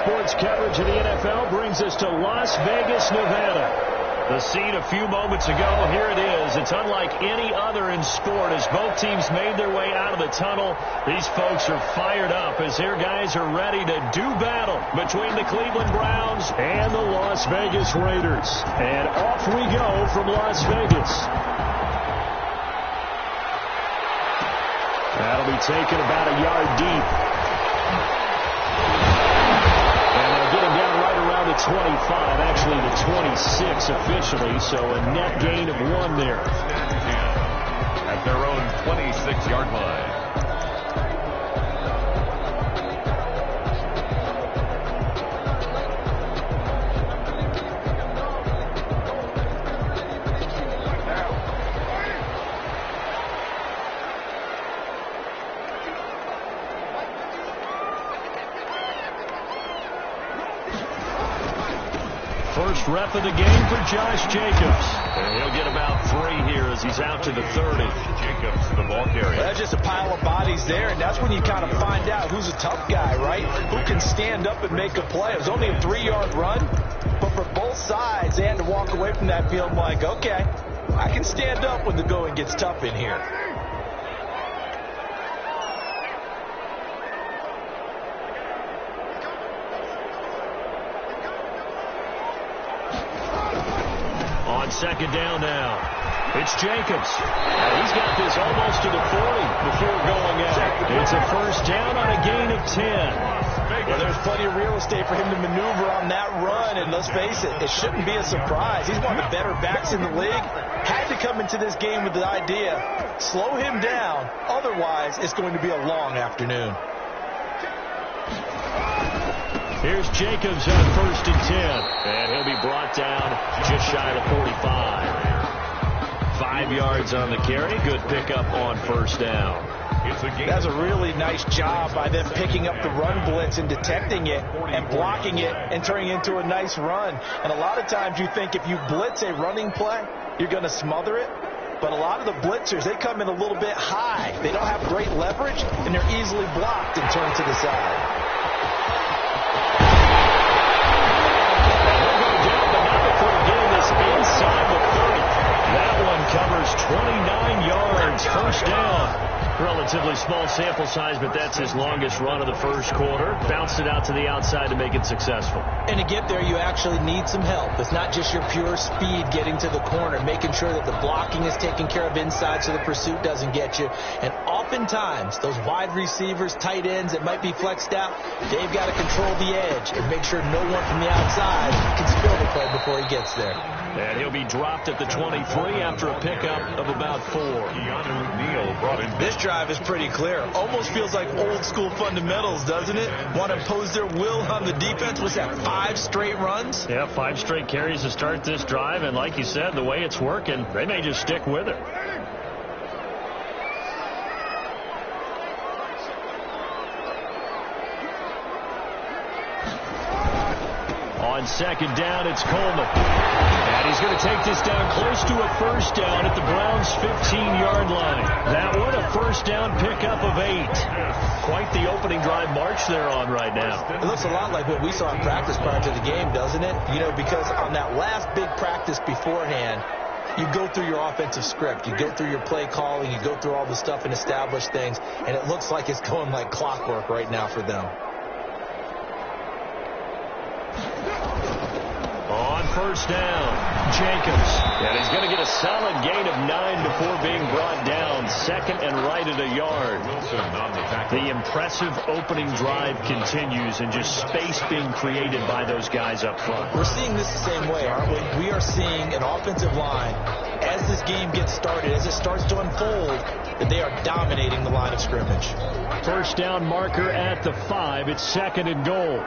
sports coverage of the NFL brings us to Las Vegas, Nevada. The scene a few moments ago, here it is. It's unlike any other in sport as both teams made their way out of the tunnel. These folks are fired up as their guys are ready to do battle between the Cleveland Browns and the Las Vegas Raiders. And off we go from Las Vegas. That'll be taken about a yard deep. And they'll get him down right around the 25, actually the 26 officially, so a net gain of 1 there. At their own 26-yard line. First rep of the game for Josh Jacobs. And he'll get about 3 here as he's out to the 30. Jacobs, the ball carrier. That's just a pile of bodies there, and that's when you kind of find out who's a tough guy, right? Who can stand up and make a play. It was only a 3-yard run, but for both sides, they had to walk away from that field like, okay, I can stand up when the going gets tough in here. On second down now, it's Jacobs. He's got this almost to the 40 before going out. It's a first down on a gain of 10. Well, there's plenty of real estate for him to maneuver on that run, and let's face it, it shouldn't be a surprise. He's one of the better backs in the league. Had to come into this game with the idea, slow him down, otherwise it's going to be a long afternoon. Here's Jacobs on first and 10. And he'll be brought down just shy of the 45. 5 yards on the carry. Good pickup on first down. That's a really nice job by them picking up the run blitz and detecting it and blocking it and turning it into a nice run. And a lot of times you think if you blitz a running play, you're going to smother it. But a lot of the blitzers, they come in a little bit high. They don't have great leverage, and they're easily blocked and turned to the side. Inside the 30. That one covers 29 yards. First down. Relatively small sample size, but that's his longest run of the first quarter. Bounced it out to the outside to make it successful. And to get there, you actually need some help. It's not just your pure speed getting to the corner, making sure that the blocking is taken care of inside so the pursuit doesn't get you. And oftentimes, those wide receivers, tight ends that might be flexed out, they've got to control the edge and make sure no one from the outside can spill the play before he gets there. And he'll be dropped at the 23 after a pickup of about 4. Neal brought in. This drive is pretty clear. Almost feels like old school fundamentals, doesn't it? Want to impose their will on the defense. What's that, 5 straight runs? Yeah, 5 straight carries to start this drive. And like you said, the way it's working, they may just stick with it. On second down, it's Coleman. And he's going to take this down close to a first down at the Browns' 15-yard line. That one, a first down pickup of 8. Quite the opening drive march they're on right now. It looks a lot like what we saw in practice prior to the game, doesn't it? You know, because on that last big practice beforehand, you go through your offensive script. You go through your play calling. You go through all the stuff and establish things. And it looks like it's going like clockwork right now for them. On first down, Jacobs. And he's going to get a solid gain of 9 before being brought down. Second and right at a yard. The impressive opening drive continues and just space being created by those guys up front. We're seeing this the same way, aren't we? We are seeing an offensive line, as this game gets started, as it starts to unfold, that they are dominating the line of scrimmage. First down marker at the 5. It's second and goal.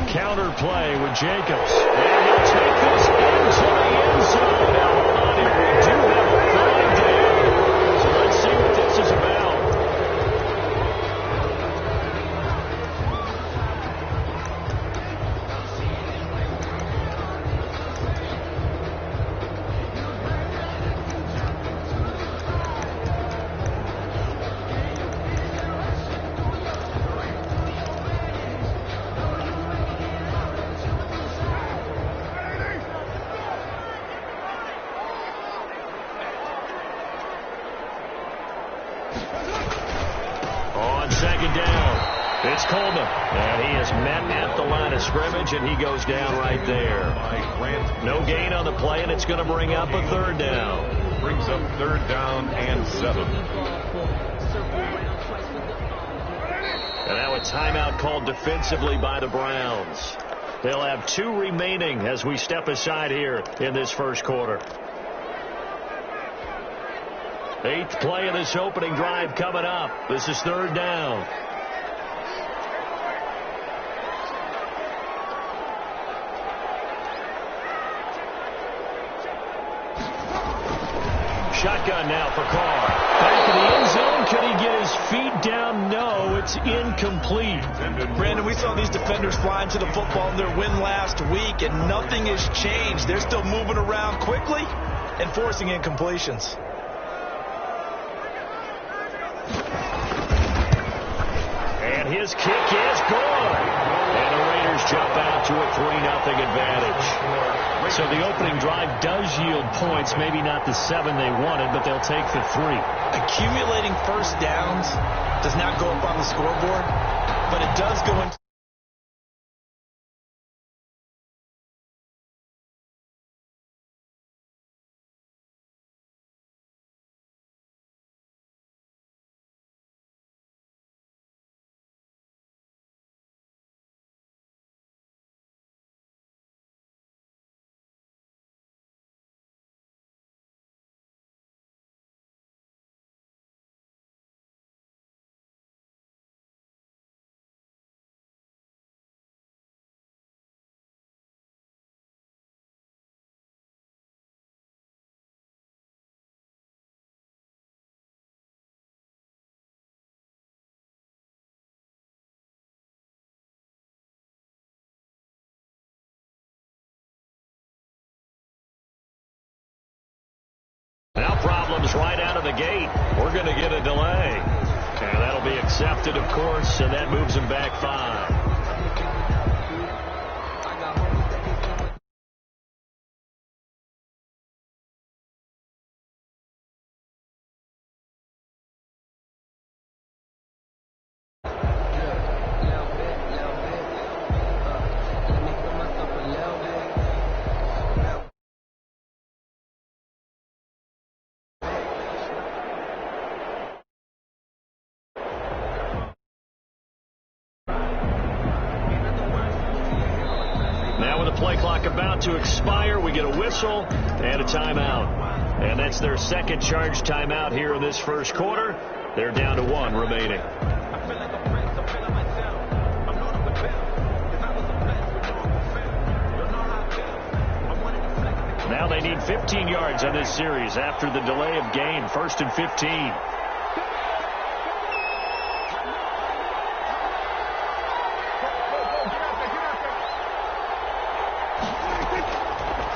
Counter play with Jacobs. And he'll take this into the end zone. Now, hold on here. We do have a flag down. So let's see what this is about. On second down, it's Coleman. And he is met at the line of scrimmage, and he goes down right there. No gain on the play, and it's going to bring up a third down. Brings up third down and 7. And now a timeout called defensively by the Browns. They'll have 2 remaining as we step aside here in this first quarter. 8th play of this opening drive coming up. This is third down. Shotgun now for Carr. Back to the end zone. Can he get his feet down? No, it's incomplete. Brandon, we saw these defenders flying to the football in their win last week, and nothing has changed. They're still moving around quickly and forcing incompletions. And his kick is good. And the Raiders jump out to a 3-0 advantage. So the opening drive does yield points, maybe not the 7 they wanted, but they'll take the 3. Accumulating first downs does not go up on the scoreboard, but it does go into now problems right out of the gate. We're going to get a delay. And that'll be accepted, of course, and that moves him back 5. Play clock about to expire. We get a whistle and a timeout. And that's their second charge timeout here in this first quarter. They're down to 1 remaining. Now they need 15 yards on this series after the delay of game. 1st and 15.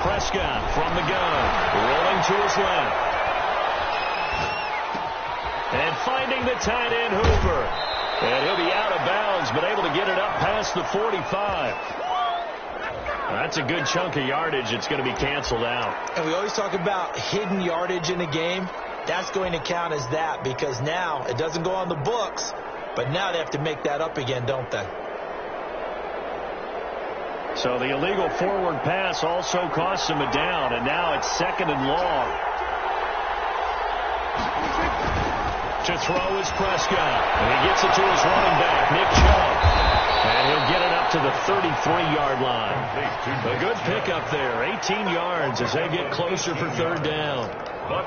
Prescott from the gun, rolling to his left. And finding the tight end Hooper. And he'll be out of bounds, but able to get it up past the 45. That's a good chunk of yardage. It's going to be canceled out. And we always talk about hidden yardage in a game. That's going to count as that because now it doesn't go on the books, but now they have to make that up again, don't they? So the illegal forward pass also costs him a down, and now it's 2nd and long. To throw is Prescott, and he gets it to his running back, Nick Chubb. And he'll get it up to the 33-yard line. A good pickup there, 18 yards as they get closer for 3rd down.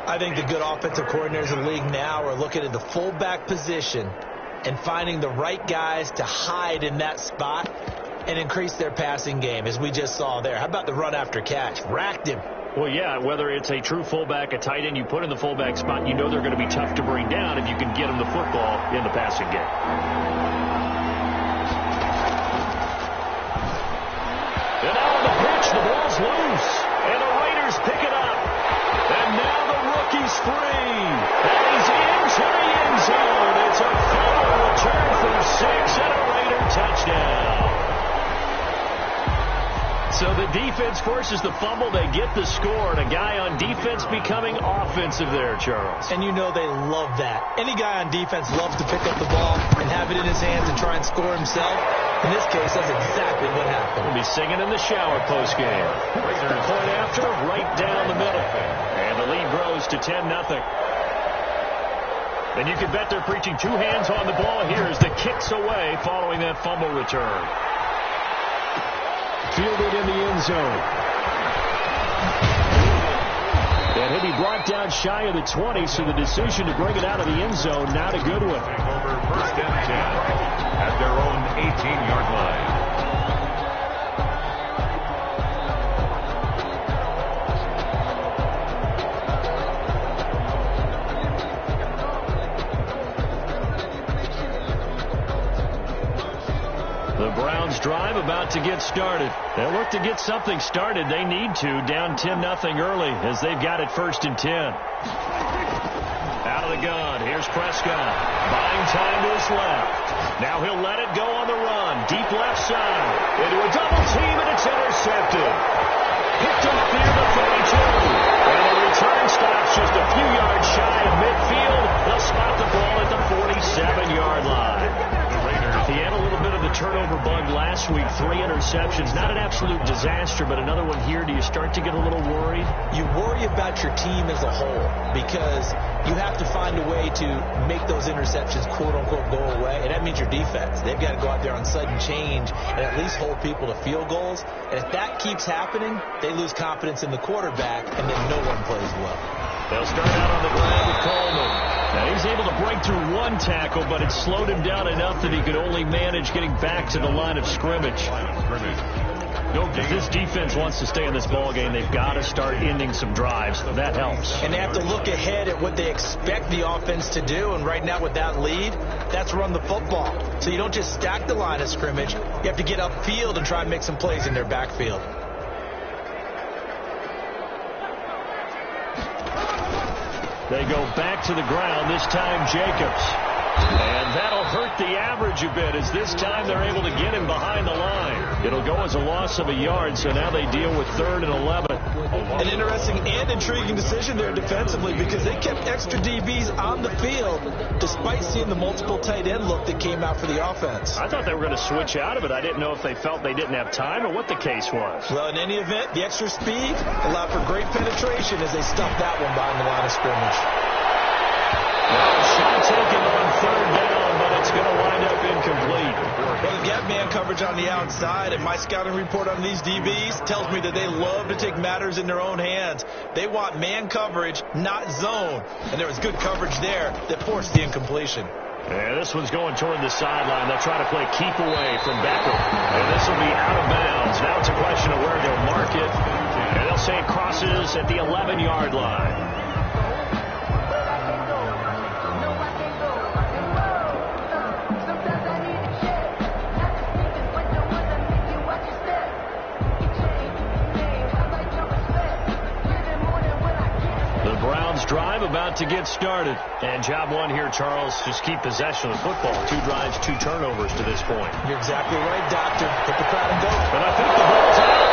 I think the good offensive coordinators in the league now are looking at the fullback position and finding the right guys to hide in that spot and increase their passing game, as we just saw there. How about the run after catch? Racked him. Well, yeah, whether it's a true fullback, a tight end you put in the fullback spot, you know they're going to be tough to bring down if you can get them the football in the passing game. And now on the pitch, the ball's loose, and the Raiders pick it up. And now the rookie's free, and he's into the end zone. It's a full return for 6 and a Raider touchdown. So the defense offense forces the fumble, they get the score, and a guy on defense becoming offensive there, Charles. And you know they love that. Any guy on defense loves to pick up the ball and have it in his hands and try and score himself. In this case, that's exactly what happened. We'll be singing in the shower postgame. Point after, right down the middle. And the lead grows to 10-0. And you can bet they're preaching two hands on the ball here as the kick's away following that fumble return. Fielded in the end zone. And he'll be brought down shy of the 20, so the decision to bring it out of the end zone, not a good one. Over first and 10 at their own 18-yard line. The Browns drive about to get started. They'll look to get something started. They need to, down 10-0 early as they've got it first and 10. Out of the gun. Here's Prescott. Buying time to his left. Now he'll let it go on the run. Deep left side. Into a double team, and it's intercepted. Picked off near the 32. And the return stops just a few yards shy of midfield. They'll spot the ball at the 47-yard line. He had a little bit of the turnover bug last week, 3 interceptions. Not an absolute disaster, but another one here. Do you start to get a little worried? You worry about your team as a whole because you have to find a way to make those interceptions, quote-unquote, go away, and that means your defense. They've got to go out there on sudden change and at least hold people to field goals. And if that keeps happening, they lose confidence in the quarterback, and then no one plays well. They'll start out on the ground with Coleman. Now, he's able to break through one tackle, but it slowed him down enough that he could only manage getting back to the line of scrimmage. If this defense wants to stay in this ball game, they've got to start ending some drives. That helps. And they have to look ahead at what they expect the offense to do. And right now with that lead, that's run the football. So you don't just stack the line of scrimmage. You have to get upfield and try and make some plays in their backfield. They go back to the ground, this time Jacobs. And that'll hurt the average a bit as this time they're able to get him behind the line. It'll go as a loss of a yard, so now they deal with 3rd and 11. An interesting and intriguing decision there defensively because they kept extra DBs on the field despite seeing the multiple tight end look that came out for the offense. I thought they were going to switch out of it. I didn't know if they felt they didn't have time or what the case was. Well, in any event, the extra speed allowed for great penetration as they stuffed that one behind the line of scrimmage. Shot taken on 3rd down, but it's going to wind up incomplete. Well, they get man coverage on the outside, and my scouting report on these DBs tells me that they love to take matters in their own hands. They want man coverage, not zone. And there was good coverage there that forced the incompletion. Yeah, this one's going toward the sideline. They'll try to play keep away from Beckham. And this will be out of bounds. Now it's a question of where they'll mark it. And they'll say it crosses at the 11-yard line. Drive about to get started. And job one here, Charles, just keep possession of the football. 2 drives, 2 turnovers to this point. You're exactly right, Doctor. Hit the crowd and go. But I think the ball's out.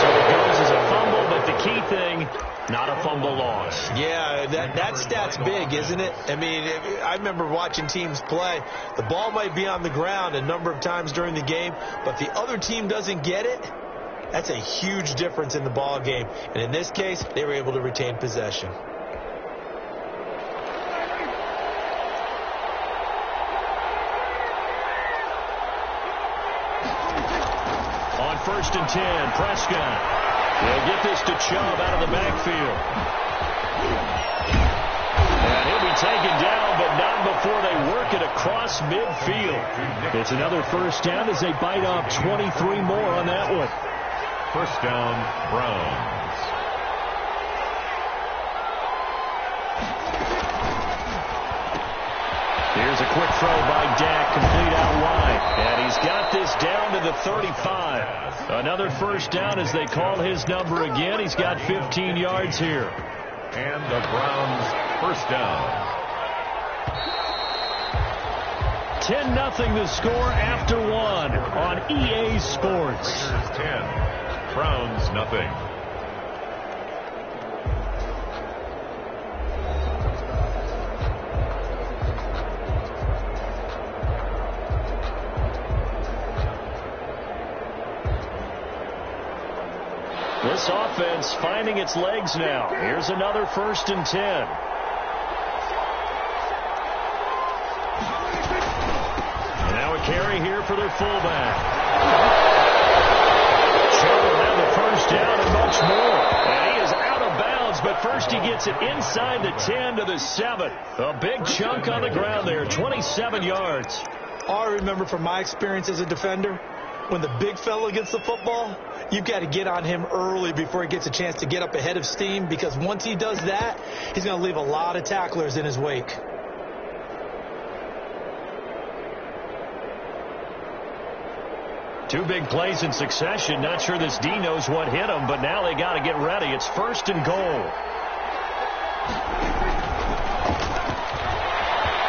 So it goes as a fumble, but the key thing, not a fumble loss. Yeah, that stat's big, isn't it? I mean, I remember watching teams play. The ball might be on the ground a number of times during the game, but the other team doesn't get it. That's a huge difference in the ball game. And in this case, they were able to retain possession. On 1st and 10, Prescott. They'll get this to Chubb out of the backfield. And he'll be taken down, but not before they work it across midfield. It's another first down as they bite off 23 more on that one. First down, Browns. Here's a quick throw by Dak, complete out wide. And he's got this down to the 35. Another first down as they call his number again. He's got 15 yards here. And the Browns first down. 10-0 the score after 1 on EA Sports. Raiders 10. Browns nothing. This offense finding its legs now. Here's another 1st and 10. And now a carry here for their fullback. Shaw will have the 1st down and much more. And he is out of bounds, but first he gets it inside the 10 to the 7. A big chunk on the ground there, 27 yards. All I remember from my experience as a defender, when the big fella gets the football, you've got to get on him early before he gets a chance to get up ahead of steam, because once he does that, he's going to leave a lot of tacklers in his wake. Two big plays in succession. Not sure this D knows what hit him, but now they got to get ready. It's 1st and goal.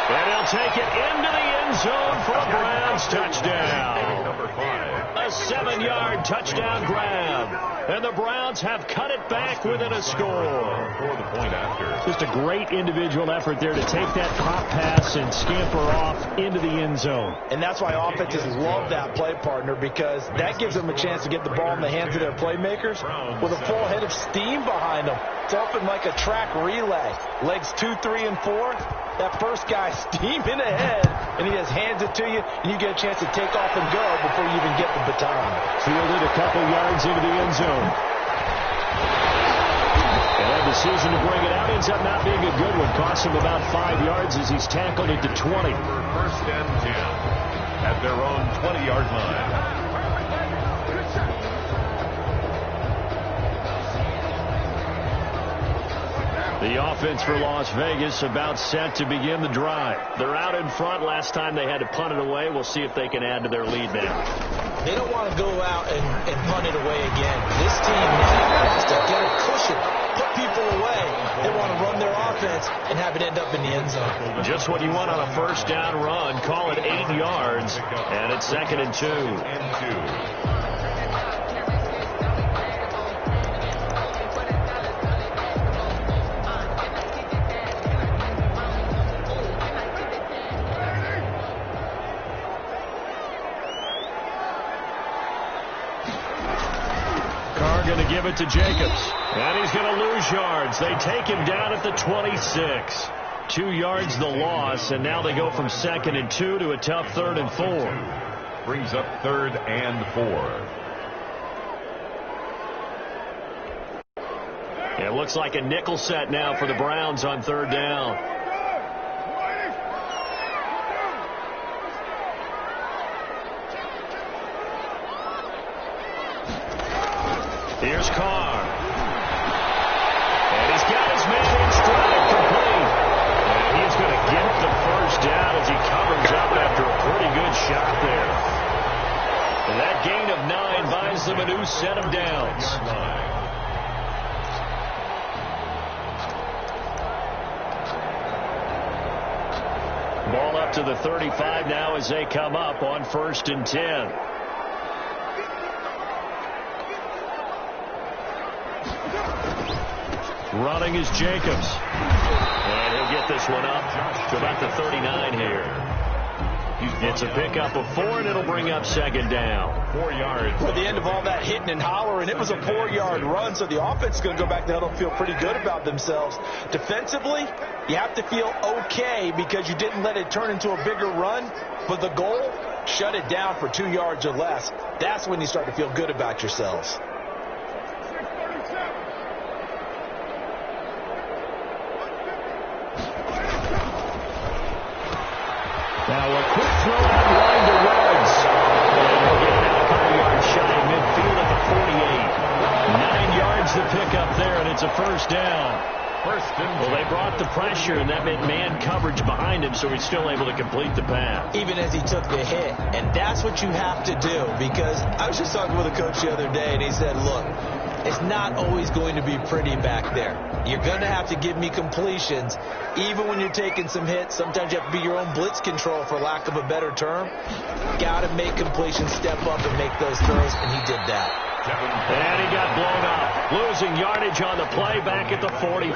And he'll take it into the end zone for a Browns touchdown. Number 5. A 7-yard touchdown grab. And the Browns have cut it back within a score. For the point after. Just a great individual effort there to take that pop pass and scamper off into the end zone. And that's why offenses love that play partner, because that gives them a chance to get the ball in the hands of their playmakers with a full head of steam behind them. It's often like a track relay. Legs 2, 3, and 4. That first guy steaming ahead, and he just hands it to you, and you get a chance to take off and go before you even get the baton. Fielded a couple yards into the end zone. And the decision to bring it out ends up not being a good one. Costs him about 5 yards as he's tackled at the 20. 1st and 10 at their own 20-yard line. The offense for Las Vegas about set to begin the drive. They're out in front. Last time they had to punt it away. We'll see if they can add to their lead now. They don't want to go out and punt it away again. This team now has to get a cushion, put people away. They want to run their offense and have it end up in the end zone. Just what you want on a 1st down run. Call it 8 yards, and it's 2nd and 2. Going to give it to Jacobs. And he's going to lose yards. They take him down at the 26. 2 yards the loss, and now they go from 2nd and 2 to a tough 3rd and 4. Brings up 3rd and 4. It looks like a nickel set now for the Browns on 3rd down. Here's Carr. And he's got his man in stride complete. And he's going to get the 1st down as he covers up after a pretty good shot there. And that gain of 9 buys them a new set of downs. Ball up to the 35 now as they come up on 1st and 10. Running is Jacobs. And he'll get this one up to about the 39 here. It's a pickup of 4, and it'll bring up 2nd down. 4 yards. At the end of all that hitting and hollering, it was a 4-yard run, so the offense is going to go back there and feel pretty good about themselves. Defensively, you have to feel okay because you didn't let it turn into a bigger run, but the goal, shut it down for 2 yards or less. That's when you start to feel good about yourselves. Now a quick throw out line to Ruggs. And he'll get that a couple yards shy of midfield at the 48. 9 yards to pick up there, and it's a 1st down. Well, they brought the pressure, and that meant man coverage behind him, so he's still able to complete the pass. Even as he took the hit. And that's what you have to do, because I was just talking with a coach the other day, and he said, look, it's not always going to be pretty back there. You're going to have to give me completions. Even when you're taking some hits, sometimes you have to be your own blitz control, for lack of a better term. Got to make completions, step up and make those throws, and he did that. And he got blown up. Losing yardage on the play back at the 44.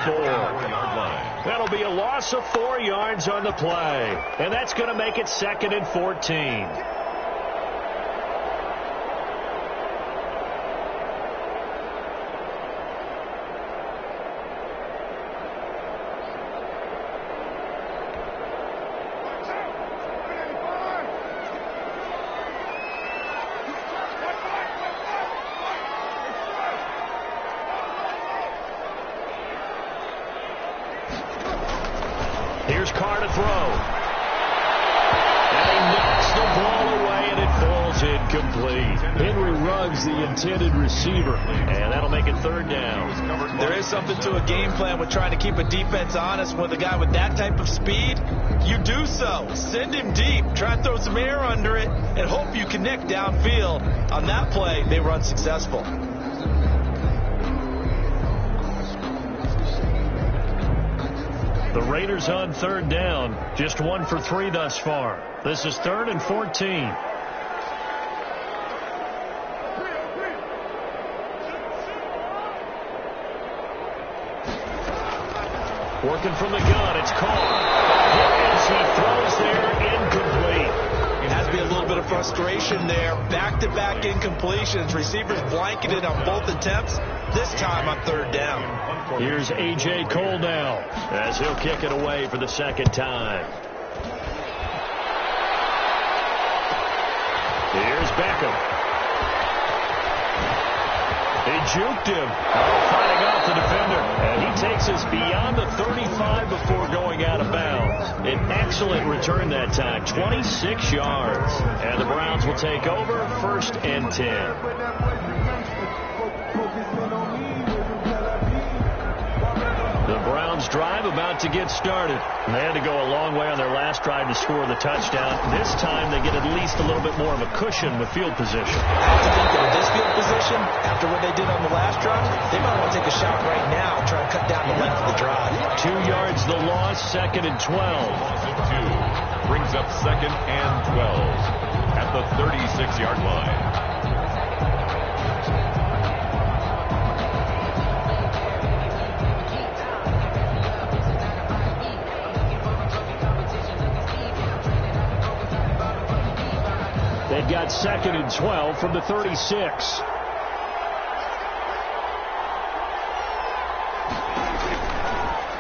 That'll be a loss of 4 yards on the play. And that's going to make it 2nd and 14. Here's Carr to throw. And he knocks the ball away, and it falls incomplete. Henry Ruggs, the intended receiver. And that'll make it 3rd down. There is something to a game plan with trying to keep a defense honest with a guy with that type of speed. You do so. Send him deep. Try and throw some air under it and hope you connect downfield. On that play, they were unsuccessful. The Raiders on 3rd down. Just 1 for 3 thus far. This is 3rd and 14. Working from the gun, it's Carr. As he throws there, incomplete. It has to be a little bit of frustration there. Back-to-back incompletions. Receivers blanketed on both attempts. This time on 3rd down. Here's A.J. Cole now as he'll kick it away for the 2nd time. Here's Beckham. He juked him. Fighting off the defender. And he takes us beyond the 35 before going out of bounds. An excellent return that time. 26 yards. And the Browns will take over 1st and 10. The Browns drive about to get started. They had to go a long way on their last drive to score the touchdown. This time they get at least a little bit more of a cushion with field position. I have to think that with this field position, after what they did on the last drive, they might want to take a shot right now and try to cut down the length of the drive. 2 yards the loss, 2nd and 12. Brings up 2nd and 12 at the 36-yard line. They've got 2nd and 12 from the 36.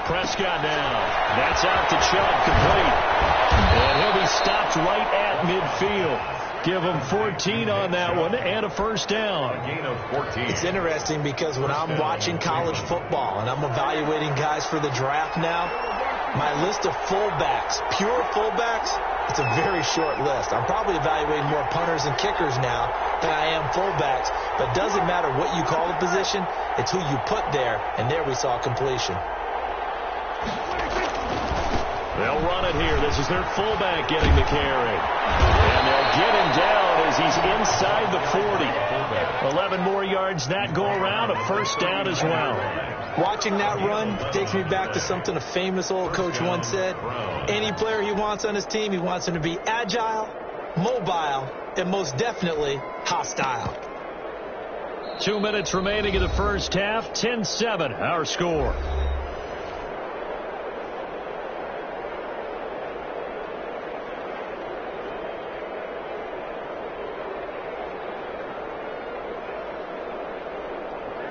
Prescott now. That's out to Chubb, complete. And he'll be stopped right at midfield. Give him 14 on that one and a 1st down. A gain of 14. It's interesting because when I'm watching college football and I'm evaluating guys for the draft now, my list of fullbacks, pure fullbacks, it's a very short list. I'm probably evaluating more punters and kickers now than I am fullbacks. But it doesn't matter what you call the position, it's who you put there. And there we saw completion. They'll run it here. This is their fullback getting the carry. And they'll get him down as he's inside the 40. 11 more yards that go around, a 1st down as well. Watching that run takes me back to something a famous old coach once said. Any player he wants on his team, he wants him to be agile, mobile, and most definitely hostile. 2 minutes remaining in the 1st half. 10-7 our score.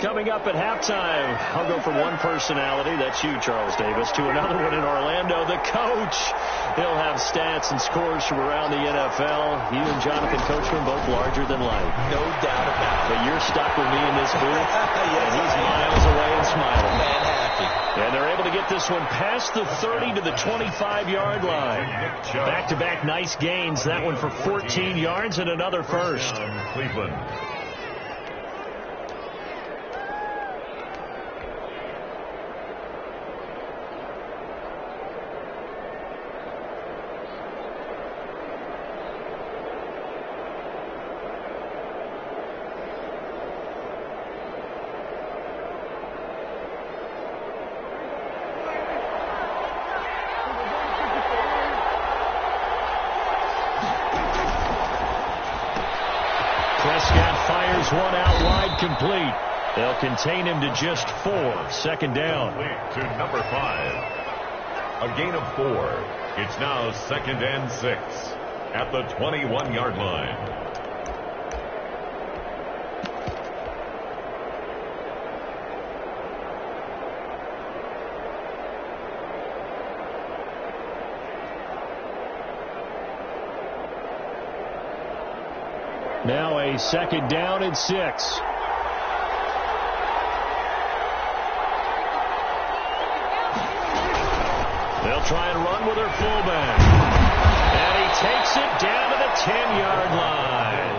Coming up at halftime, I'll go from one personality, that's you, Charles Davis, to another one in Orlando, the coach. He'll have stats and scores from around the NFL. You and Jonathan Coachman both larger than life. No doubt about it. But you're stuck with me in this booth, and he's miles away and smiling. Man happy. And they're able to get this one past the 30 to the 25-yard line. Back-to-back nice gains, that one for 14 yards and another 1st. Cleveland. Prescott incomplete. They'll contain him to just 4. 2nd down. To number 5. A gain of 4. It's now 2nd and 6 at the 21-yard line. Now a 2nd down and 6. They'll try and run with their fullback. And he takes it down to the 10-yard line.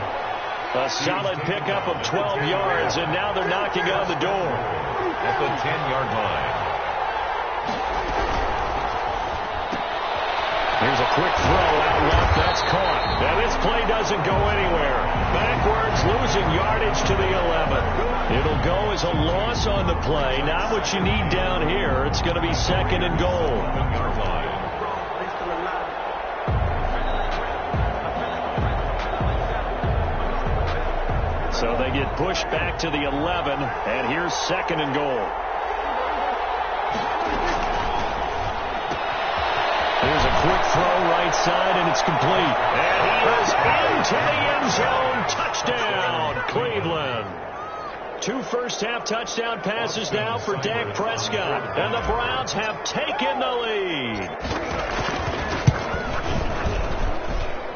A solid pickup of 12 yards, and now they're knocking on the door. At the 10-yard line. Here's a quick throw out left. That's caught. And this play doesn't go anywhere. Backwards, losing yardage to the 11. It'll go as a loss on the play. Not what you need down here. It's going to be 2nd and goal. So they get pushed back to the 11, and here's 2nd and goal. Here's a quick throw right side, and it's complete. And he is into the end zone. Touchdown, Cleveland. 2 first-half touchdown passes now for Dak Prescott. And the Browns have taken the lead.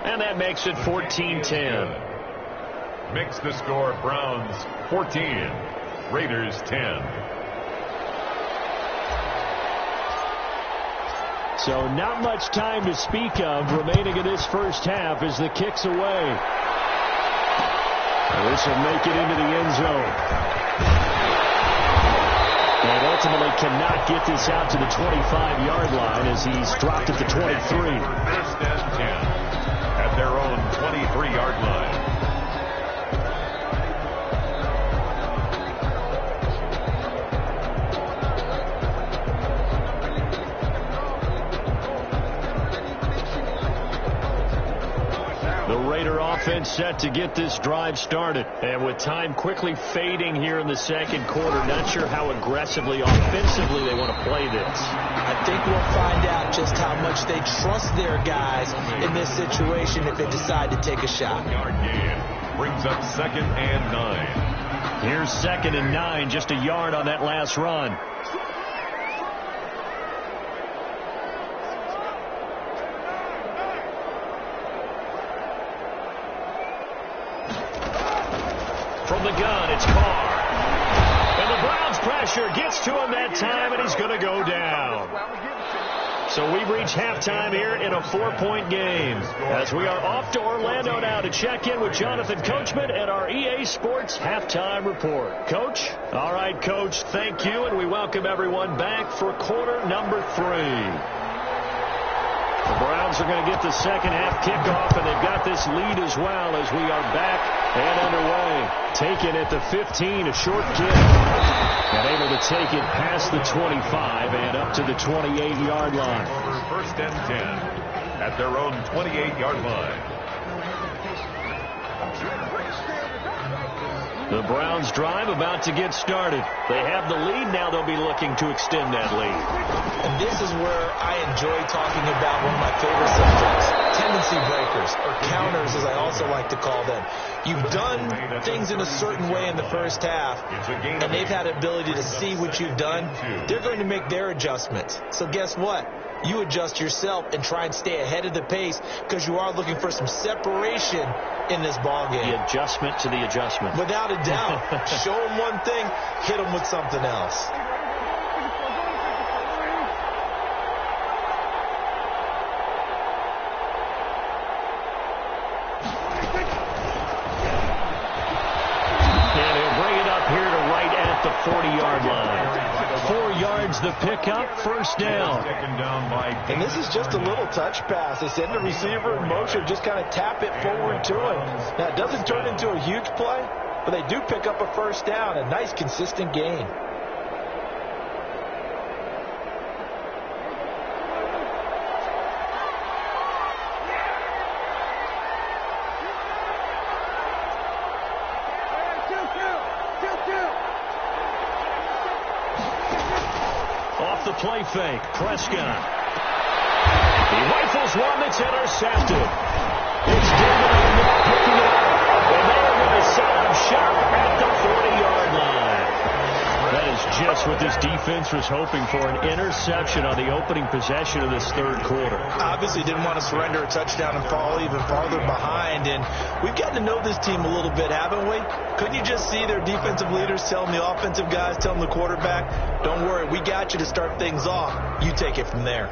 And that makes it 14-10. Makes the score Browns 14, Raiders 10. So not much time to speak of remaining in this first half as the kick's away. This will make it into the end zone. And ultimately cannot get this out to the 25-yard line as he's dropped at the 23. First and 10 at their own 23-yard line. Offense set to get this drive started. And with time quickly fading here in the 2nd quarter, not sure how aggressively, offensively they want to play this. I think we'll find out just how much they trust their guys in this situation if they decide to take a shot. Yard gain brings up 2nd and 9. Here's 2nd and 9, just a yard on that last run. From the gun, it's Carr. And the Browns pressure gets to him that time, and he's going to go down. So we've reached halftime here in a 4-point game. As we are off to Orlando now to check in with Jonathan Coachman at our EA Sports Halftime Report. Coach? All right, Coach, thank you, and we welcome everyone back for quarter number 3. The Browns are going to get the 2nd half kickoff, and they've got this lead as well as we are back and underway. Taken at the 15, a short kick. And able to take it past the 25 and up to the 28-yard line. First and 10 at their own 28-yard line. The Browns drive about to get started. They have the lead. Now they'll be looking to extend that lead. And this is where I enjoy talking about one of my favorite subjects, tendency breakers, or counters as I also like to call them. You've done things in a certain way in the first half, and they've had the ability to see what you've done. They're going to make their adjustments. So guess what? You adjust yourself and try and stay ahead of the pace because you are looking for some separation in this ball game. The adjustment to the adjustment. Without a doubt. Show them one thing, hit them with something else. And he'll bring it up here to right at the 40-yard line. 4 yards the pickup, first down. And this is just a little touch pass. They send the receiver in motion, just kind of tap it forward to him. Now, it doesn't turn into a huge play, but they do pick up a first down, a nice, consistent gain. the play fake. Prescott. He rifles one that's intercepted. It's David Lamar picking it up. And they're going to set up shop at the 40-yard line. That is just what this defense was hoping for, an interception on the opening possession of this third quarter. Obviously didn't want to surrender a touchdown and fall even farther behind. And we've gotten to know this team a little bit, haven't we? Couldn't you just see their defensive leaders telling the offensive guys, telling the quarterback, don't worry, we got you to start things off. You take it from there.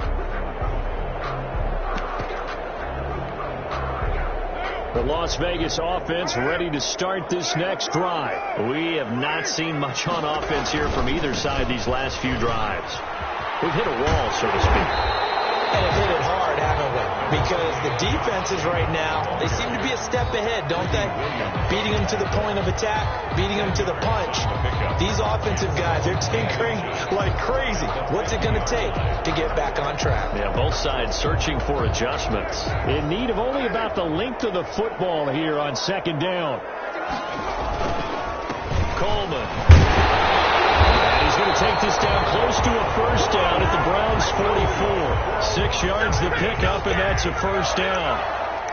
The Las Vegas offense ready to start this next drive. We have not seen much on offense here from either side these last few drives. We've hit a wall, so to speak. And have hit it hard, haven't we? Because the defenses right now, they seem to be a step ahead, don't they? Beating them to the point of attack, beating them to the punch. These offensive guys, they're tinkering like crazy. What's it going to take to get back on track? Yeah, both sides searching for adjustments. In need of only about the length of the football here on second down. Coleman. He's going to take this down close to a first down at the Browns' 44. 6 yards the pickup, and that's a first down.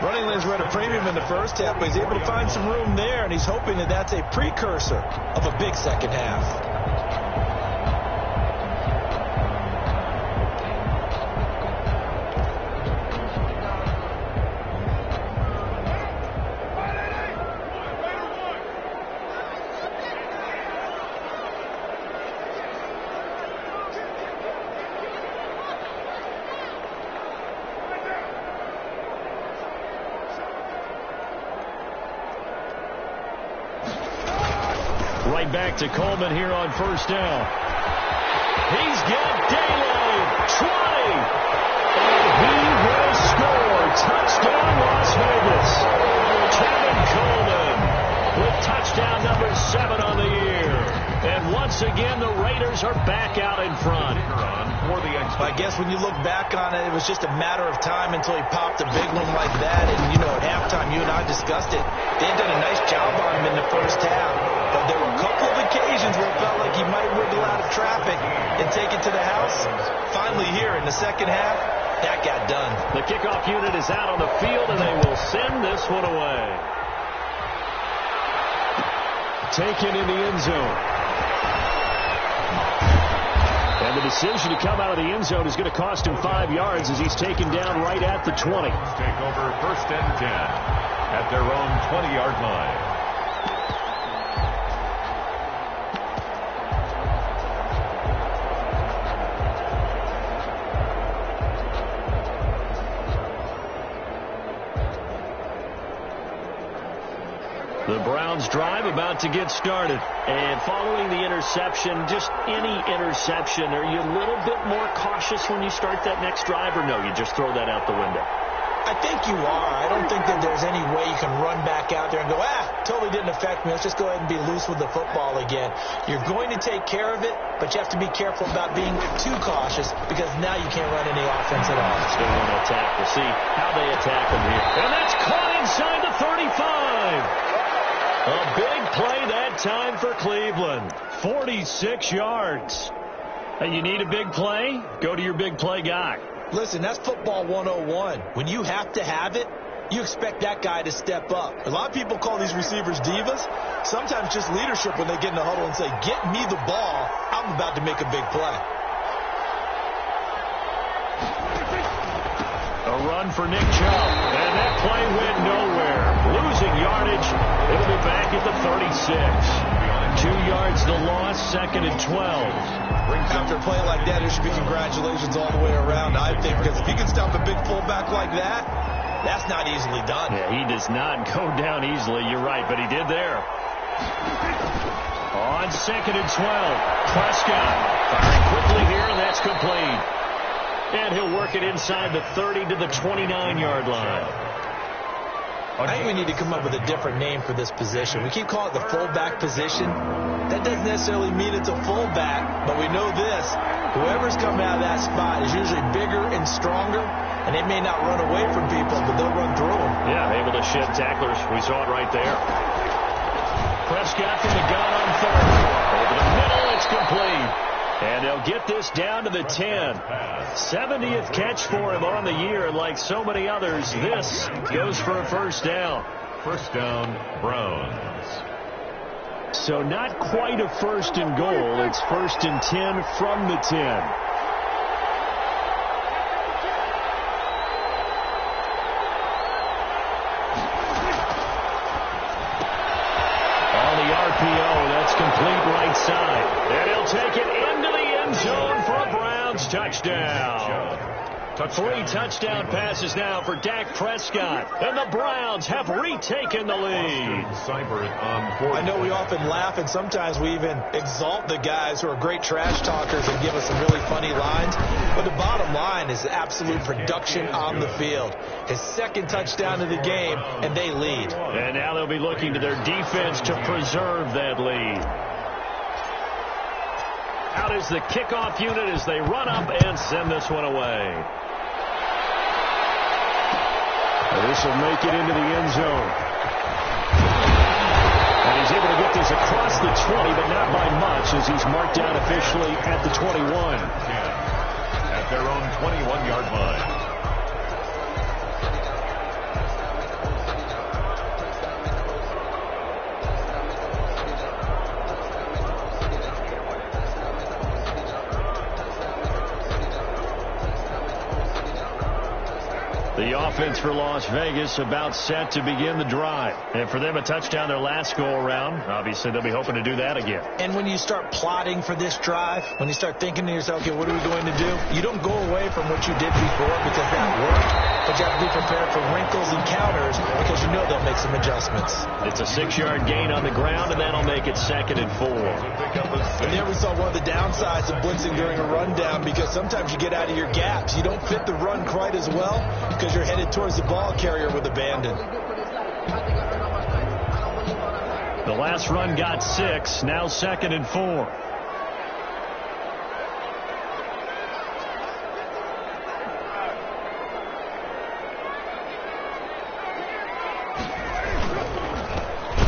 Running lanes were at a premium in the first half, but he's able to find some room there, and he's hoping that that's a precursor of a big second half. Right back to Coleman here on first down. He's got daylight. 20. And he will score. Touchdown, Las Vegas. Kevin Coleman with touchdown number 7 on the year. And once again, the Raiders are back out in front. I guess when you look back on it, it was just a matter of time until he popped a big one like that. And, you know, at halftime, you and I discussed it. They had done a nice job on him in the first half. But there were a couple of occasions where it felt like he might wiggle out of traffic and take it to the house. Finally here in the second half, that got done. The kickoff unit is out on the field, and they will send this one away. Taken in the end zone. And the decision to come out of the end zone is going to cost him 5 yards as he's taken down right at the 20. Take over first and 10 at their own 20-yard line. The Browns drive about to get started. And following the interception, just any interception, are you a little bit more cautious when you start that next drive, or no, you just throw that out the window? I think you are. I don't think that there's any way you can run back out there and go, totally didn't affect me. Let's just go ahead and be loose with the football again. You're going to take care of it, but you have to be careful about being too cautious because now you can't run any offense at all. Still want to attack. We'll see how they attack them here. And that's caught inside the 35. A big play that time for Cleveland. 46 yards. Hey, you need a big play? Go to your big play guy. Listen, that's football 101. When you have to have it, you expect that guy to step up. A lot of people call these receivers divas. Sometimes just leadership when they get in the huddle and say, get me the ball. I'm about to make a big play. A run for Nick Chubb. And that play went nowhere. Losing yardage. It'll be back at the 36. 2 yards the loss, second and 12. After a play like that, there should be congratulations all the way around, I think, because if you can stop a big fullback like that, that's not easily done. Yeah, he does not go down easily. You're right, but he did there. On second and 12, Prescott firing quickly here, and that's complete. And he'll work it inside the 30 to the 29-yard line. I think we need to come up with a different name for this position. We keep calling it the fullback position. That doesn't necessarily mean it's a fullback, but we know this. Whoever's coming out of that spot is usually bigger and stronger, and they may not run away from people, but they'll run through them. Yeah, able to shed tacklers. We saw it right there. Prescott from the gun on third. Over the middle, it's complete. And they'll get this down to the 10. 70th catch for him on the year, and like so many others, this goes for a first down. First down, Browns. So not quite a first and goal. It's first and 10 from the 10. That's complete right side. And he'll take it into the end zone for a Browns touchdown. 3 touchdown passes now for Dak Prescott. And the Browns have retaken the lead. I know we often laugh, and sometimes we even exalt the guys who are great trash talkers and give us some really funny lines. But the bottom line is absolute production on the field. His second touchdown of the game, and they lead. And now they'll be looking to their defense to preserve that lead. Out is the kickoff unit as they run up and send this one away. This will make it into the end zone. And he's able to get this across the 20, but not by much, as he's marked down officially at the 21. At their own 21-yard line. The offense for Las Vegas about set to begin the drive. And for them, a touchdown their last go-around. Obviously, they'll be hoping to do that again. And when you start plotting for this drive, when you start thinking to yourself, okay, what are we going to do? You don't go away from what you did before because that worked. But you have to be prepared for wrinkles and counters because you know they'll make some adjustments. It's a 6-yard gain on the ground, and that'll make it 2nd and 4. And there we saw one of the downsides of blitzing during a rundown, because sometimes you get out of your gaps. You don't fit the run quite as well because you're headed towards the ball carrier with abandon. The last run got 6, now 2nd and 4.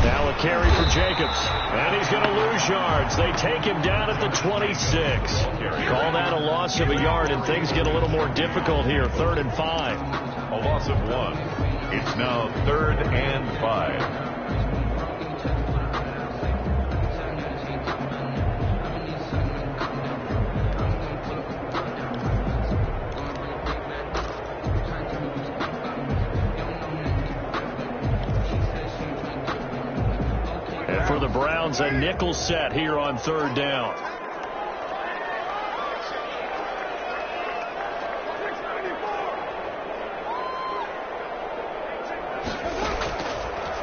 Now a carry for Jacobs, and he's going to lose yards. They take him down at the 26. Call that a loss of a yard, and things get a little more difficult here. 3rd and 5. A loss of 1. It's now 3rd and 5. And for the Browns, a nickel set here on 3rd down.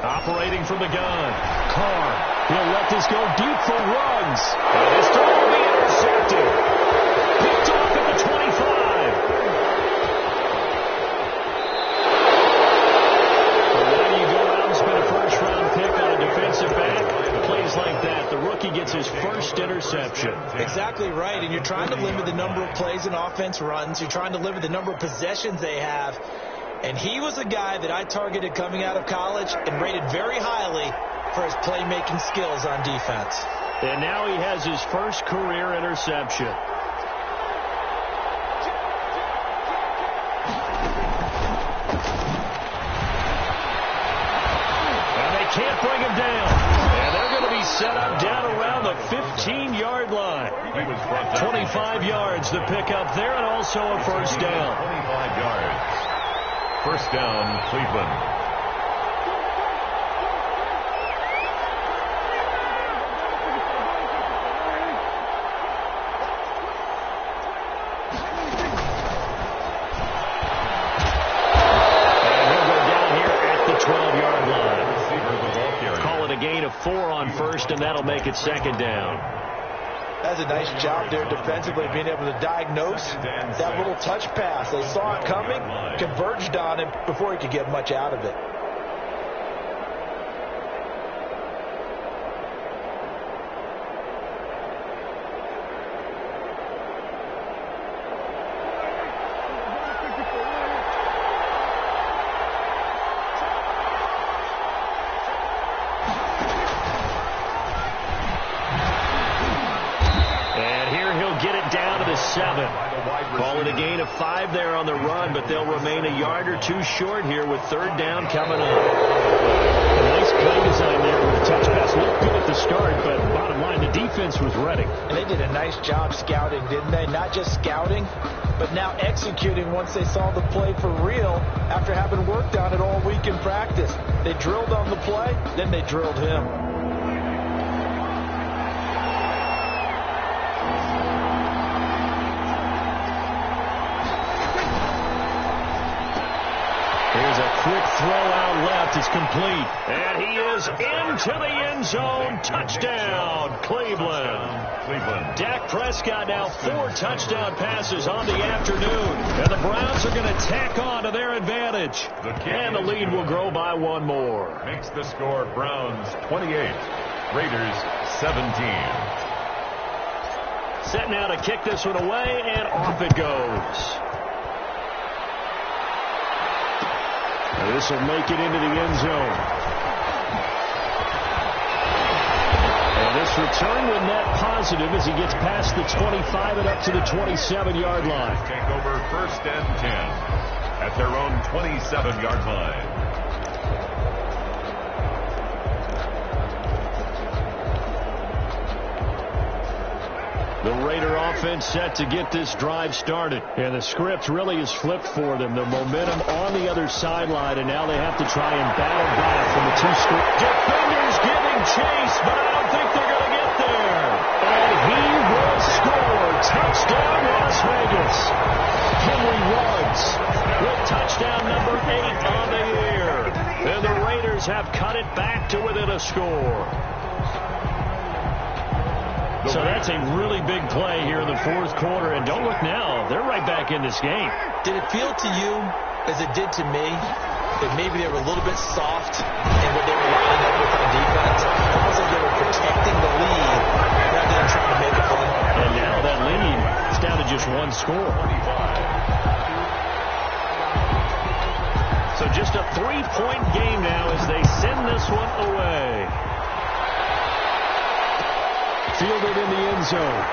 Operating from the gun. Carr. He'll let this go deep for Ruggs. And his throw will be intercepted. Picked off at the 25. Well, why do you go out and spend a first-round pick on a defensive back? Plays like that, the rookie gets his first interception. Exactly right, and you're trying to limit the number of plays an offense runs. You're trying to limit the number of possessions they have. And he was a guy that I targeted coming out of college and rated very highly for his playmaking skills on defense. And now he has his first career interception. And they can't bring him down. And they're going to be set up down around the 15-yard line. 25 yards to pick up there, and also a first down. 25 yards. First down, Cleveland. And he'll go down here at the 12-yard line. Call it a gain of 4 on first, and that'll make it 2nd down. That's a nice job there defensively, being able to diagnose that little touch pass. They saw it coming, converged on him before he could get much out of it. down to the 7. Call it a gain of 5 there on the run, but they'll remain a yard or two short here with third down coming up. A nice play design there with the touch pass. Looked good at the start, but bottom line, the defense was ready. And they did a nice job scouting, didn't they? Not just scouting, but now executing once they saw the play for real after having worked on it all week in practice. They drilled on the play, then they drilled him. Here's a quick throw out left. It's complete. And he is into the end zone. Touchdown, Cleveland. Dak Prescott now 4 touchdown passes on the afternoon. And the Browns are going to tack on to their advantage. And the lead will grow by 1 more. Makes the score Browns 28, Raiders 17. Set now to kick this one away, and off it goes. This will make it into the end zone. And this return with net positive as he gets past the 25 and up to the 27-yard line. Take over first and 10 at their own 27-yard line. The Raider offense set to get this drive started. And the script really is flipped for them. The momentum on the other sideline, and now they have to try and battle back from the 2 script. Defenders giving chase, but I don't think they're going to get there. And he will score. Touchdown, Las Vegas. Henry Ruggs with touchdown number 8 on the year. And the Raiders have cut it back to within a score. So that's a really big play here in the 4th quarter. And don't look now. They're right back in this game. Did it feel to you, as it did to me, that maybe they were a little bit soft in what they were lining up with on defense? It almost like they were protecting the lead rather than trying to make a play. And now that lead is down to just 1 score. So just a 3-point game now as they send this one away. Fielded in the end zone.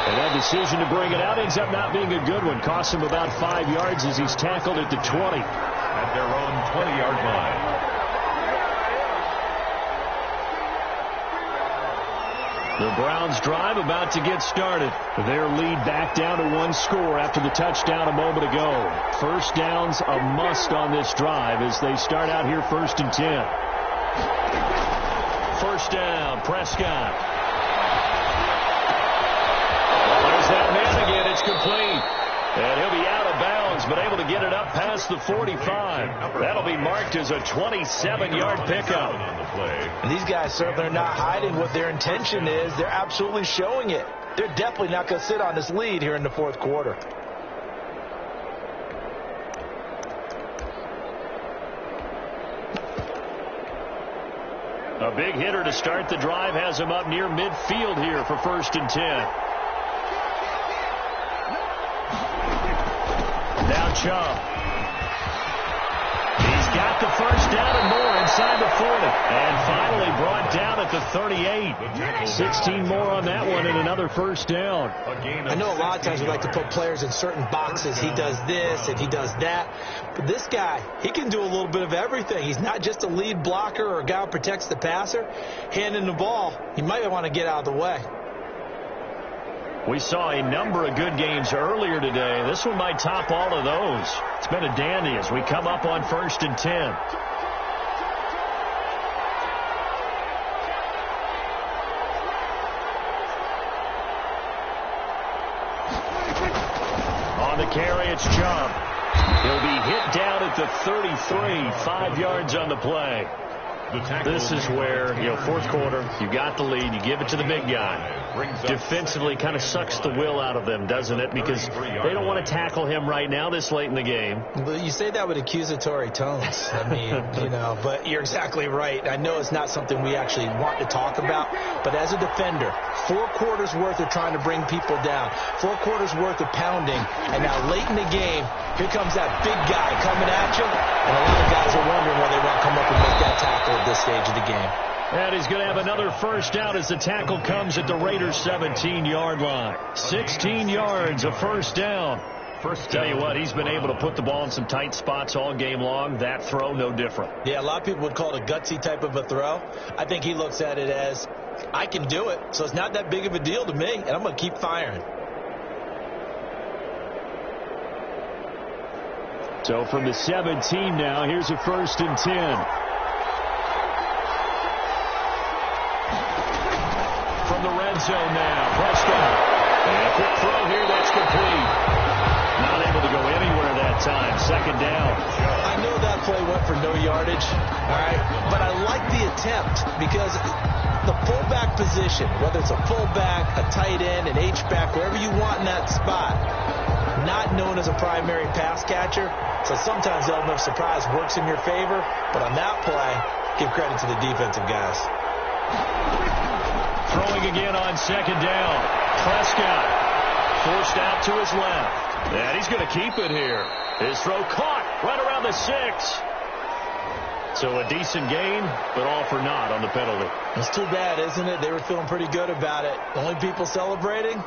And that decision to bring it out ends up not being a good one. Costs him about 5 yards as he's tackled at the 20. At their own 20-yard line. The Browns drive about to get started. Their lead back down to 1 score after the touchdown a moment ago. First down's a must on this drive as they start out here 1st and 10. First down, Prescott. There's that man again. It's complete. And he'll be out of bounds, but able to get it up past the 45. That'll be marked as a 27-yard pickup. And these guys certainly are not hiding what their intention is. They're absolutely showing it. They're definitely not going to sit on this lead here in the 4th quarter. A big hitter to start the drive has him up near midfield here for 1st and 10. Now Chubb. He's got the first down and more inside the 40. And finally brought down at the 38. 16 more on that one and another first down. I know a lot of times we like to put players in certain boxes. He does this and he does that. But this guy, he can do a little bit of everything. He's not just a lead blocker or a guy who protects the passer. Handing the ball, he might want to get out of the way. We saw a number of good games earlier today. This one might top all of those. It's been a dandy as we come up on 1st and 10. On the carry, it's Chubb. He'll be hit down at the 33, 5 yards on the play. This is where, 4th quarter, you got the lead, you give it to the big guy. Defensively kind of sucks the will out of them, doesn't it? Because they don't want to tackle him right now this late in the game. But you say that with accusatory tones. I mean, but you're exactly right. I know it's not something we actually want to talk about, but as a defender, 4 quarters worth of trying to bring people down, 4 quarters worth of pounding, and now late in the game, here comes that big guy coming at you, and a lot of guys are wondering whether they want to come up and make that tackle at this stage of the game. And he's going to have another first down as the tackle comes at the Raiders' 17-yard line. 16 yards, a first down. Tell you what, he's been able to put the ball in some tight spots all game long. That throw, no different. Yeah, a lot of people would call it a gutsy type of a throw. I think he looks at it as, I can do it, so it's not that big of a deal to me, and I'm going to keep firing. So from the 17 now, here's a 1st and 10. From the red zone now, Prescott. And a quick throw here, that's complete. Not able to go anywhere that time. 2nd down. I know that play went for no yardage, all right, but I like the attempt because the fullback position, whether it's a fullback, a tight end, an H-back, wherever you want in that spot, not known as a primary pass catcher, so sometimes the element of surprise works in your favor, but on that play, give credit to the defensive guys. Throwing again on 2nd down. Prescott forced out to his left. And he's going to keep it here. His throw caught right around the 6. So a decent gain, but all for naught on the penalty. It's too bad, isn't it? They were feeling pretty good about it. The only people celebrating,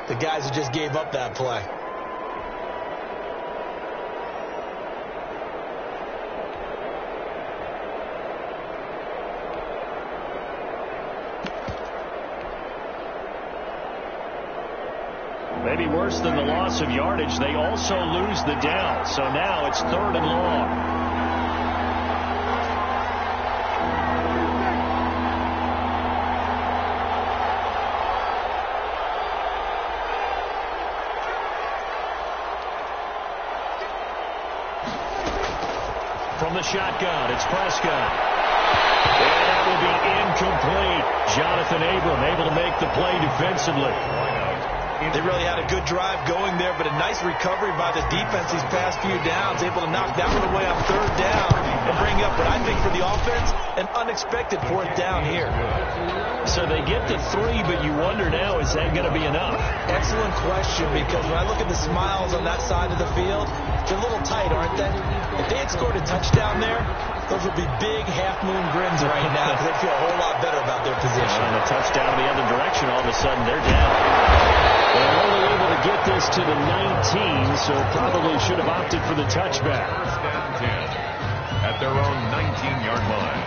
the guys who just gave up that play. Maybe worse than the loss of yardage, they also lose the down. So now it's 3rd and long. From the shotgun, it's Prescott. And that will be incomplete. Jonathan Abram able to make the play defensively. They really had a good drive going there, but a nice recovery by the defense these past few downs, able to knock that one away on 3rd down and bring up what I think for the offense, an unexpected 4th down here. So they get to 3, but you wonder now, is that going to be enough? Excellent question, because when I look at the smiles on that side of the field, they're a little tight, aren't they? If they had scored a touchdown there, those would be big half-moon grins right now because they feel a whole lot better about their position. And a touchdown the other direction, all of a sudden they're down. They're only able to get this to the 19, so probably should have opted for the touchback. 10 at their own 19-yard line.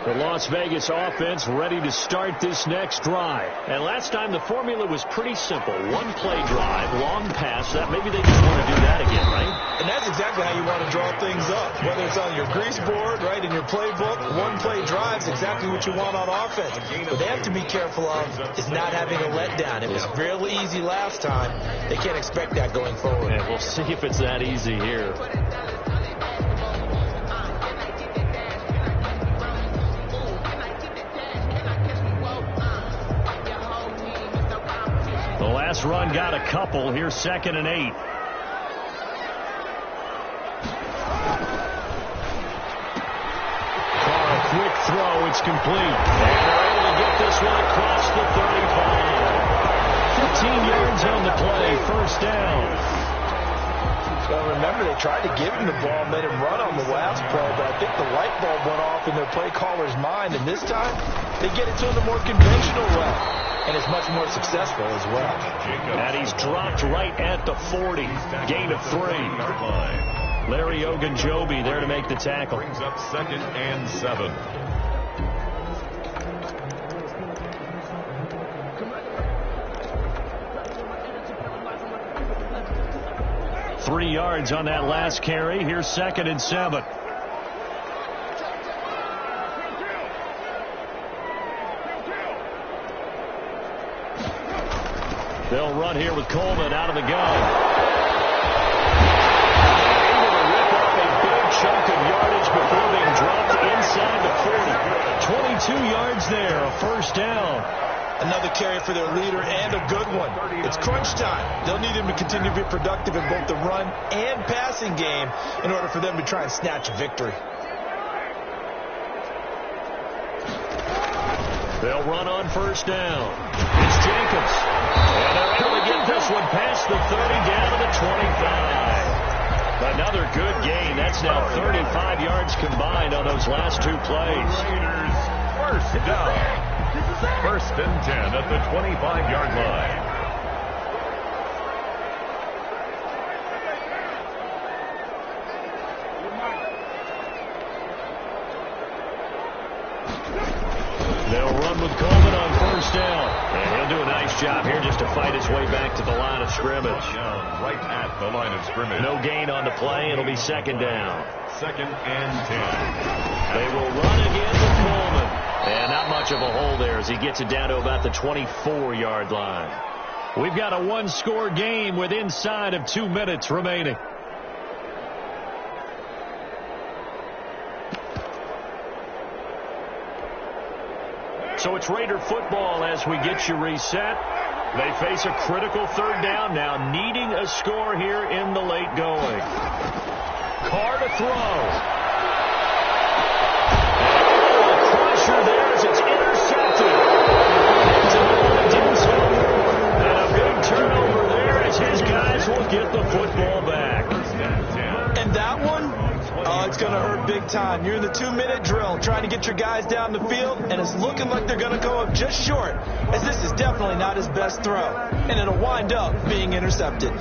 The Las Vegas offense ready to start this next drive. And last time the formula was pretty simple. One-play drive, long pass. That maybe they just want to do that again, right? And that's exactly how you want to draw things up. Whether it's on your grease board, right, in your playbook, one-play drive's exactly what you want on offense. What they have to be careful of is not having a letdown. It was real easy last time. They can't expect that going forward. Yeah, we'll see if it's that easy here. The last run got a couple. Here's 2nd and 8. A quick throw. It's complete. And they're able to get this one across the 35. 15 yards on the play. First down. Well, remember, they tried to give him the ball, made him run on the last play, but I think the light bulb went off in their play caller's mind, and this time they get it to him the more conventional way. And it's much more successful as well. And he's dropped right at the 40. Gain of 3. Larry Ogunjobi there to make the tackle. Brings up 2nd and 7. Three yards on that last carry. Here's 2nd and 7. They'll run here with Coleman out of the gun. Able to rip off a big chunk of yardage before being dropped inside the 40. 22 yards there, a first down. Another carry for their leader and a good one. It's crunch time. They'll need him to continue to be productive in both the run and passing game in order for them to try and snatch a victory. They'll run on first down. It's Jacobs. And they're able to get this one past the 30 down to the 25. Another good gain. That's now 35 yards combined on those last two plays. Raiders first down. First and 10 at the 25-yard line. They'll run with Coleman on first down. And he'll do a nice job here just to fight his way back to the line of scrimmage. Right at the line of scrimmage. No gain on the play. It'll be second down. Second and 10. They will run again with Coleman. And not much of a hole there as he gets it down to about the 24-yard line. We've got a one-score game with inside of 2 minutes remaining. So it's Raider football as we get you reset. They face a critical third down now, needing a score here in the late going. Carr to throw. There as it's intercepted. And a big turnover there as his guys will get the football back. And that one, it's going to hurt big time. You're in the 2-minute drill trying to get your guys down the field, and it's looking like they're going to go up just short, as this is definitely not his best throw, and it'll wind up being intercepted.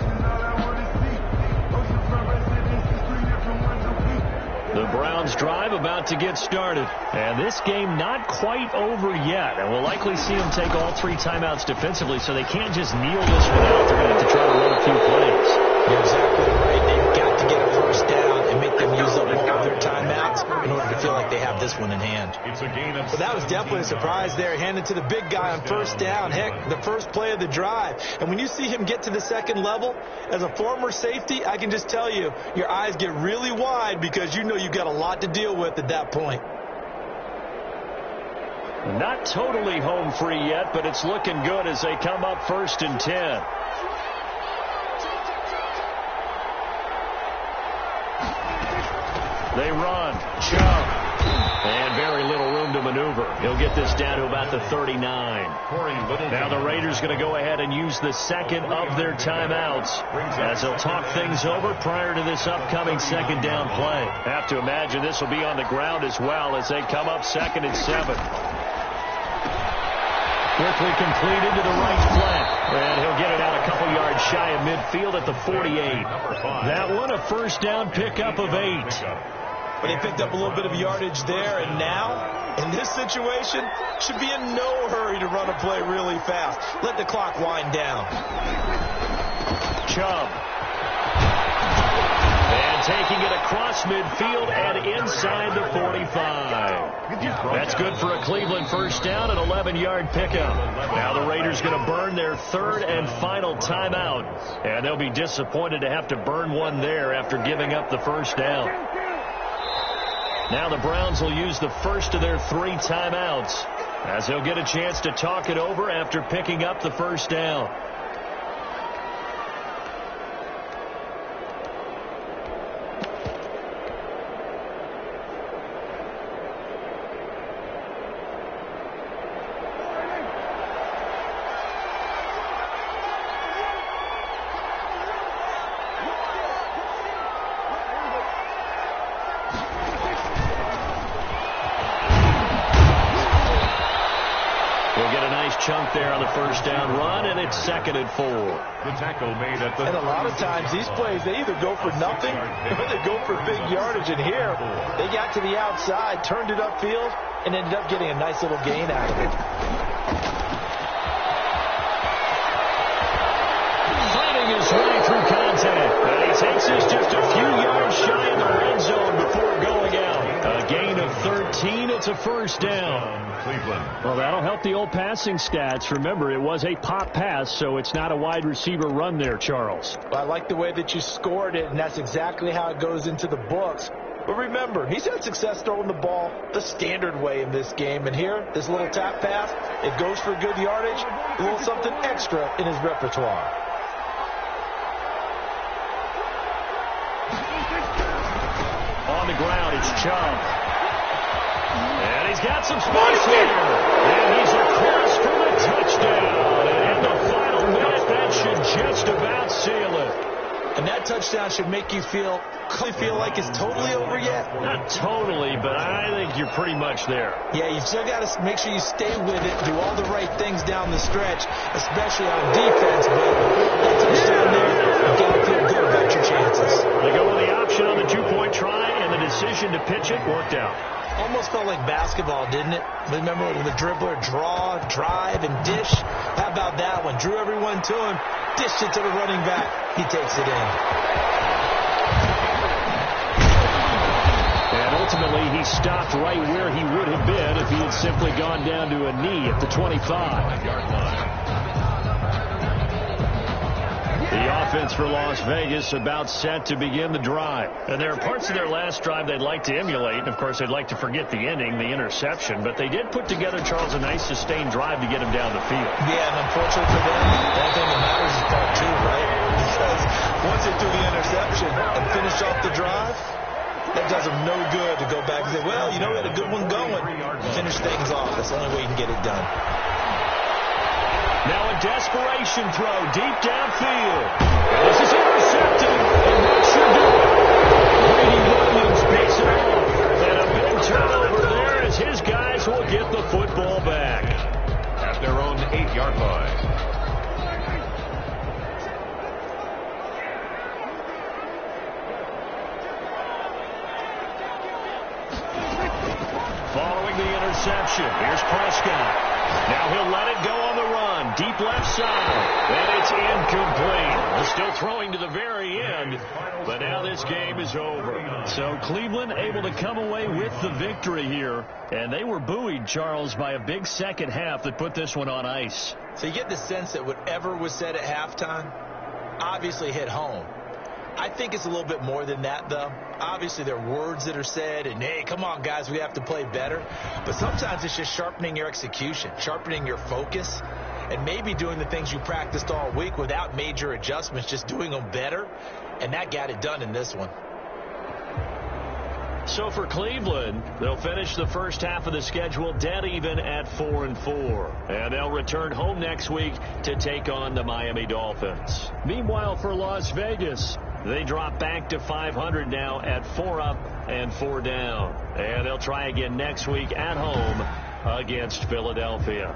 The Browns drive about to get started. And this game not quite over yet. And we'll likely see them take all 3 timeouts defensively, so they can't just kneel this one out. They're going to have to try to run a few plays. You're exactly right. They've got to get a first down and make them use up all of their timeouts in order to feel like they have this one in hand. It's a gain of. But that was definitely a surprise there. Handed to the big guy on first down. Heck, the first play of the drive. And when you see him get to the second level, as a former safety, I can just tell you, your eyes get really wide because you know you've got a lot to deal with at that point. Not totally home free yet, but it's looking good as they come up first and 10. They run. Chubb. And very little room to maneuver. He'll get this down to about the 39. Now the Raiders going to go ahead and use the second of their timeouts as they'll talk things over prior to this upcoming second down play. Have to imagine this will be on the ground as well as they come up second and 7. Quickly complete into the right flat. And he'll get it out a couple yards shy of midfield at the 48. That one a first down pickup of 8. But they picked up a little bit of yardage there, and now, in this situation, should be in no hurry to run a play really fast. Let the clock wind down. Chubb. And taking it across midfield and inside the 45. That's good for a Cleveland first down, an 11-yard pickup. Now the Raiders going to burn their third and final timeout, and they'll be disappointed to have to burn one there after giving up the first down. Now the Browns will use the first of their 3 timeouts as they'll get a chance to talk it over after picking up the first down. Chunk there on the first down run, and it's second and 4. The tackle made at the. And a lot of times these plays, they either go for nothing or they go for big yardage. And here, they got to the outside, turned it upfield, and ended up getting a nice little gain out of it. Fighting his way through contact. And he takes this just a few yards shy of the red zone before going out. A gain of 13. It's a first down. Cleveland. Well, that'll help the old passing stats. Remember, it was a pop pass, so it's not a wide receiver run there, Charles. Well, I like the way that you scored it, and that's exactly how it goes into the books. But remember, he's had success throwing the ball the standard way in this game. And here, this little tap pass, it goes for good yardage, a little something extra in his repertoire. On the ground, it's Chubb. And he's got some space here. And he's across for the touchdown. And the final minute, that should just about seal it. And that touchdown should make you feel like it's totally over yet? Not totally, but I think you're pretty much there. Yeah, you've still got to make sure you stay with it, do all the right things down the stretch, especially on defense. But that touchdown there, you've got to feel good about your chances. They go with the option on the two-point try, and the decision to pitch it worked out. Almost felt like basketball, didn't it? Remember the dribbler, draw, drive, and dish? How about that one? Drew everyone to him, dished it to the running back. He takes it in. And ultimately, he stopped right where he would have been if he had simply gone down to a knee at the 25-yard line. The offense for Las Vegas about set to begin the drive. And there are parts of their last drive they'd like to emulate. And, of course, they'd like to forget the ending, the interception. But they did put together, Charles, a nice sustained drive to get him down the field. Yeah, and unfortunately for them, the only thing that matters is part two, right? Because once they threw the interception and finished off the drive, that does them no good to go back and say, well, you know, we had a good one going. Finish things off. That's the only way you can get it done. Now a desperation throw deep downfield. This is intercepted, and that should do it. Brady Williams picks it off. And a big turnover there as his guys will get the football back. At their own 8-yard line. Following the interception, here's Prescott. Now he'll let it go on the run. Deep left side. And it's incomplete. They're still throwing to the very end. But now this game is over. So Cleveland able to come away with the victory here. And they were buoyed, Charles, by a big second half that put this one on ice. So you get the sense that whatever was said at halftime obviously hit home. I think it's a little bit more than that, though. Obviously, there are words that are said, and, hey, come on, guys, we have to play better. But sometimes it's just sharpening your execution, sharpening your focus, and maybe doing the things you practiced all week without major adjustments, just doing them better. And that got it done in this one. So for Cleveland, they'll finish the first half of the schedule dead even at 4-4. And they'll return home next week to take on the Miami Dolphins. Meanwhile, for Las Vegas, they drop back to 500 now at 4 up and 4 down. And they'll try again next week at home against Philadelphia.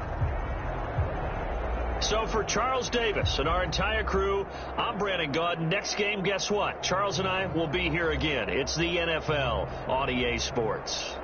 So for Charles Davis and our entire crew, I'm Brandon Gaudin. Next game, guess what? Charles and I will be here again. It's the NFL on EA Sports.